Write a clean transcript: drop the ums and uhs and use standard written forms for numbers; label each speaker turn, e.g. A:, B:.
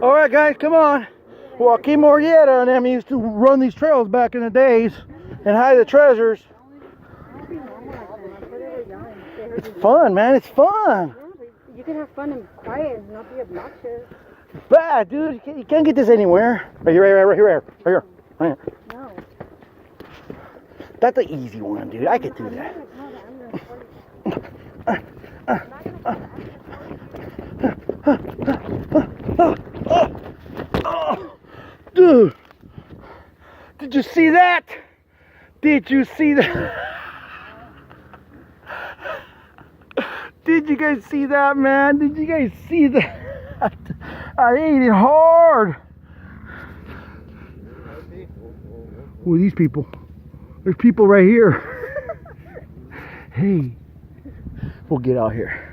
A: All right, guys, come on. Joaquin Murrieta and them used to run these trails back in the days and hide the treasures. It's fun, man. It's fun.
B: You can have fun and quiet and not be obnoxious.
A: It's bad, dude. You can't get this anywhere. Right here, right here, right here. Right here.
B: No.
A: That's the easy one, dude. I could do that. Dude, did you see that? Did you see that? Did you guys see that, man? Did you guys see that? I ate it hard. Who are these people? There's people right here. Hey, we'll get out here.